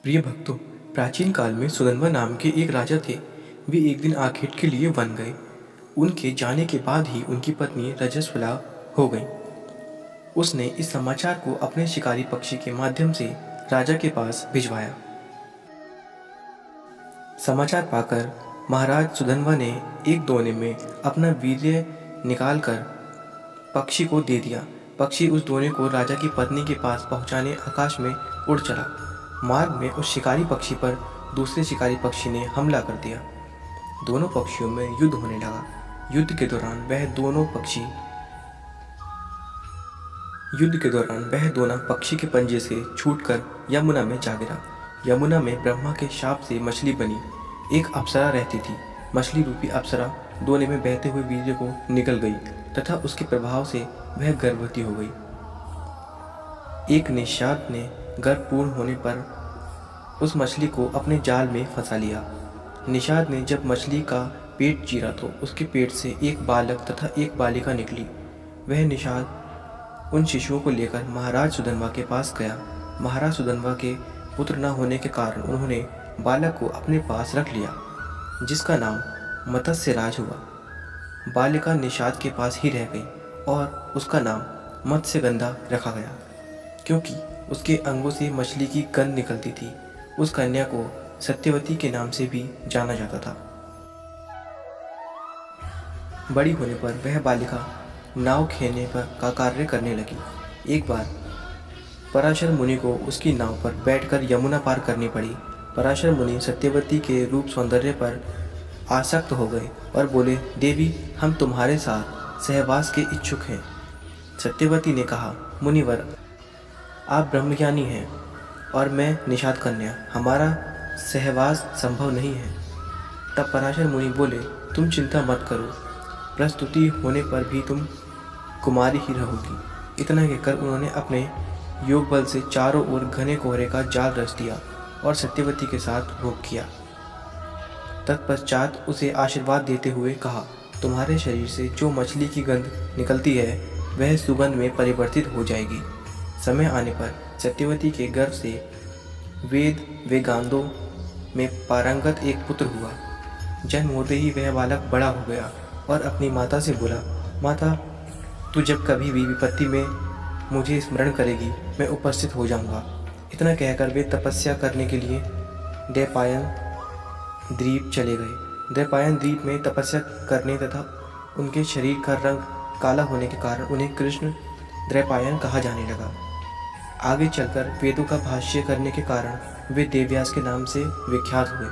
प्रिय भक्तों, प्राचीन काल में सुदन्वा नाम के एक राजा थे। वे एक दिन आखेट के लिए वन गए। उनके जाने के बाद ही उनकी पत्नी रजस्वला हो गई। उसने इस समाचार को अपने शिकारी पक्षी के माध्यम से राजा के पास भिजवाया। समाचार पाकर महाराज सुदन्वा ने एक दोने में अपना वीर्य निकालकर पक्षी को दे दिया। पक्षी उस दोने को राजा की पत्नी के पास पहुंचाने आकाश में उड़ चला। मार्ग में उस शिकारी पक्षी पर दूसरे शिकारी पक्षी ने हमला कर दिया। दोनों पक्षियों में युद्ध होने लगा। युद्ध के दौरान वह दोना पक्षी के पंजे से छूटकर यमुना में जा गिरा। यमुना में ब्रह्मा के शाप से मछली बनी एक अप्सरा रहती थी। मछली रूपी अप्सरा दोने में बहते हुए वीर्य को निकल गई तथा उसके प्रभाव से वह गर्भवती हो गई। एक निषाद ने गर्भ पूर्ण होने पर उस मछली को अपने जाल में फंसा लिया। निषाद ने जब मछली का पेट चीरा तो उसके पेट से एक बालक तथा एक बालिका निकली। वह निषाद उन शिशुओं को लेकर महाराज सुदन्वा के पास गया। महाराज सुदन्वा के पुत्र न होने के कारण उन्होंने बालक को अपने पास रख लिया, जिसका नाम मत्स्यराज हुआ। बालिका निषाद के पास ही रह गई और उसका नाम मत्स्यगंधा रखा गया, क्योंकि उसके अंगों से मछली की गंध निकलती थी। उस कन्या को सत्यवती के नाम से भी जाना जाता था। बड़ी होने पर वह बालिका नाव खेने का कार्य करने लगी। एक बार पराशर मुनि को उसकी नाव पर बैठकर यमुना पार करनी पड़ी। पराशर मुनि सत्यवती के रूप सौंदर्य पर आसक्त हो गए और बोले, देवी, हम तुम्हारे साथ सहवास के इच्छुक हैं। सत्यवती ने कहा, मुनिवर, आप ब्रह्मज्ञानी हैं और मैं निषाद कन्या, हमारा सहवास संभव नहीं है। तब पराशर मुनि बोले, तुम चिंता मत करो, प्रस्तुति होने पर भी तुम कुमारी ही रहोगी। इतना कहकर उन्होंने अपने योग बल से चारों ओर घने कोहरे का जाल रच दिया और सत्यवती के साथ भोग किया। तत्पश्चात उसे आशीर्वाद देते हुए कहा, तुम्हारे शरीर से जो मछली की गंध निकलती है वह सुगंध में परिवर्तित हो जाएगी। समय आने पर सत्यवती के गर्भ से वेद वेदांतों में पारंगत एक पुत्र हुआ। जन्म होते ही वह बालक बड़ा हो गया और अपनी माता से बोला, माता, तू जब कभी भी विपत्ति में मुझे स्मरण करेगी, मैं उपस्थित हो जाऊंगा। इतना कहकर वे तपस्या करने के लिए द्वैपायन द्वीप चले गए। द्वैपायन द्वीप में तपस्या करने तथा उनके शरीर का रंग काला होने के कारण उन्हें कृष्ण द्वैपायन कहा जाने लगा। आगे चलकर वेदों का भाष्य करने के कारण वे देवव्यास के नाम से विख्यात हुए।